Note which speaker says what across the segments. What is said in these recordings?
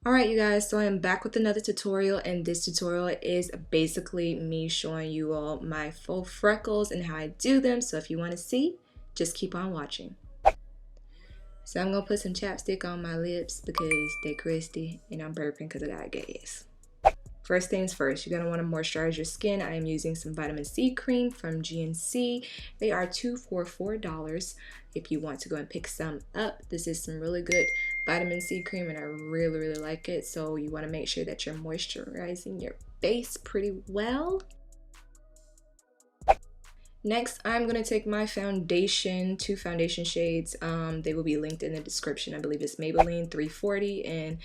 Speaker 1: Alright you guys, so I am back with another tutorial, and this tutorial is basically me showing you all my faux freckles and how I do them. So if you want to see, just keep on watching. So I'm going to put some chapstick on my lips because they're crusty and I'm burping because I got gas. First things first, you're going to want to moisturize your skin. I am using some vitamin C cream from GNC. They are 2 for $4 if you want to go and pick some up. This is some really good vitamin C cream and I really like it. So you want to make sure that you're moisturizing your face pretty well. Next, I'm going to take my foundation, 2 foundation shades. They will be linked in the description. I believe it's Mybelline 340 and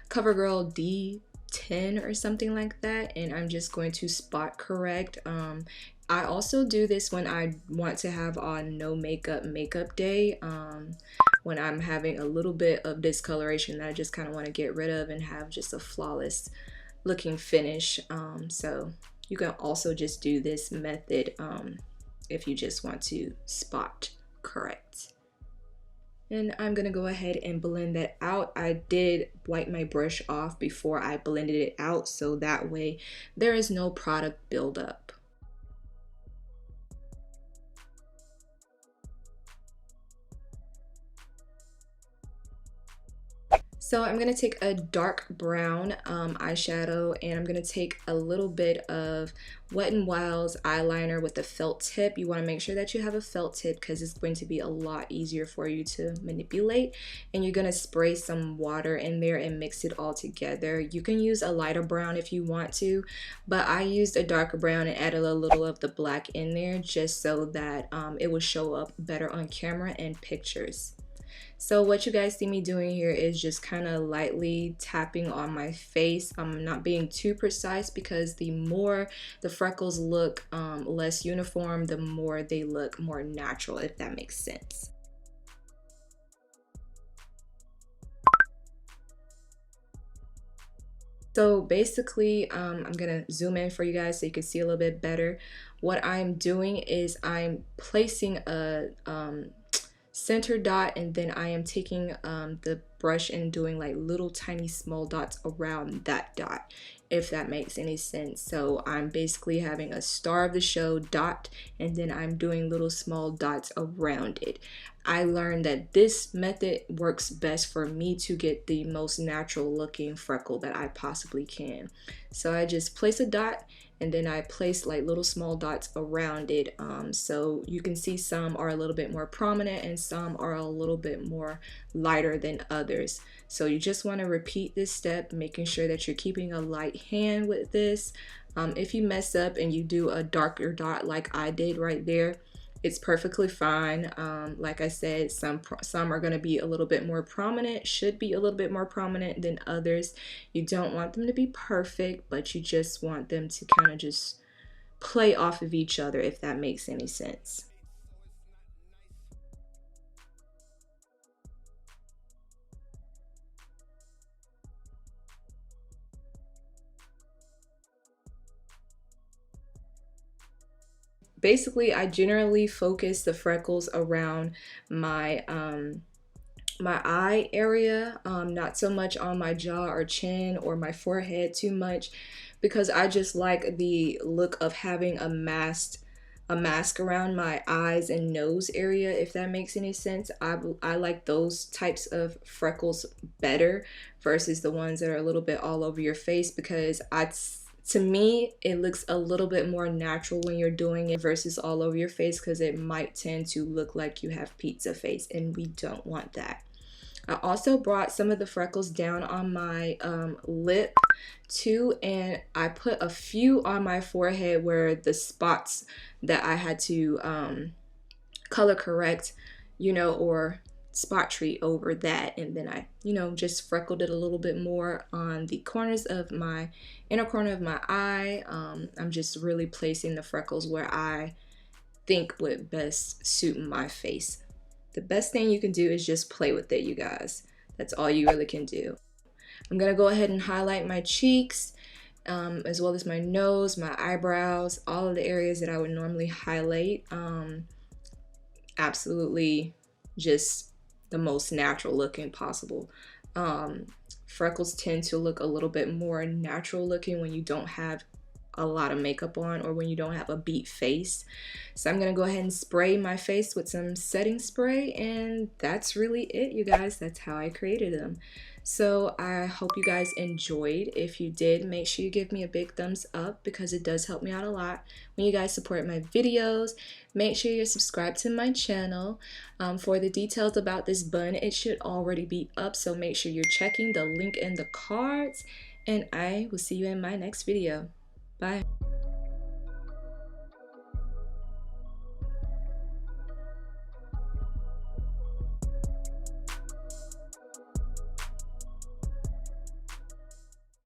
Speaker 1: Covergirl D10 or something like that. And I'm just going to spot correct. I also do this when I want to have on no makeup day. When I'm having a little bit of discoloration that I just kind of want to get rid of and have just a flawless looking finish. So you can also just do this method if you just want to spot correct. And I'm gonna go ahead and blend that out. I did wipe my brush off before I blended it out, so that way there is no product buildup. So I'm going to take a dark brown eyeshadow, and I'm going to take a little bit of Wet n Wild's eyeliner with a felt tip. You want to make sure that you have a felt tip because it's going to be a lot easier for you to manipulate. And you're going to spray some water in there and mix it all together. You can use a lighter brown if you want to, but I used a darker brown and added a little of the black in there just so that it will show up better on camera and pictures. So what you guys see me doing here is just kind of lightly tapping on my face. I'm not being too precise because the more the freckles look less uniform, the more they look more natural, if that makes sense. So basically, I'm gonna zoom in for you guys so you can see a little bit better. What I'm doing is I'm placing a center dot, and then I am taking the brush and doing like little tiny small dots around that dot, if that makes any sense. So I'm basically having a star of the show dot, and then I'm doing little small dots around it. I learned that this method works best for me to get the most natural looking freckle that I possibly can. So I just place a dot and then I place like little small dots around it, so you can see some are a little bit more prominent and some are a little bit more lighter than others. So you just want to repeat this step, making sure that you're keeping a light hand with this. If you mess up and you do a darker dot like I did right there, it's perfectly fine. Like I said, some are going to be a little bit more prominent, should be a little bit more prominent than others. You don't want them to be perfect, but you just want them to kind of just play off of each other, if that makes any sense. Basically, I generally focus the freckles around my my eye area, not so much on my jaw or chin or my forehead too much, because I just like the look of having a mask around my eyes and nose area, if that makes any sense. I like those types of freckles better versus the ones that are a little bit all over your face, because to me, it looks a little bit more natural when you're doing it versus all over your face, because it might tend to look like you have pizza face, and we don't want that. I also brought some of the freckles down on my lip too, and I put a few on my forehead where the spots that I had to color correct, or spot treat over that, and then I just freckled it a little bit more on the corners of my inner corner of my eye. I'm just really placing the freckles where I think would best suit my face. The best thing you can do is just play with it, you guys. That's all you really can do. I'm gonna go ahead and highlight my cheeks, as well as my nose, my eyebrows, all of the areas that I would normally highlight. Absolutely just the most natural looking possible. freckles tend to look a little bit more natural looking when you don't have a lot of makeup on or when you don't have a beat face. So I'm gonna go ahead and spray my face with some setting spray, and that's really it, you guys. That's how I created them. So I hope you guys enjoyed. If you did, make sure you give me a big thumbs up because it does help me out a lot when you guys support my videos. Make sure you're subscribed to my channel. For the details about this bun, it should already be up, so make sure you're checking the link in the cards, and I will see you in my next video. Bye.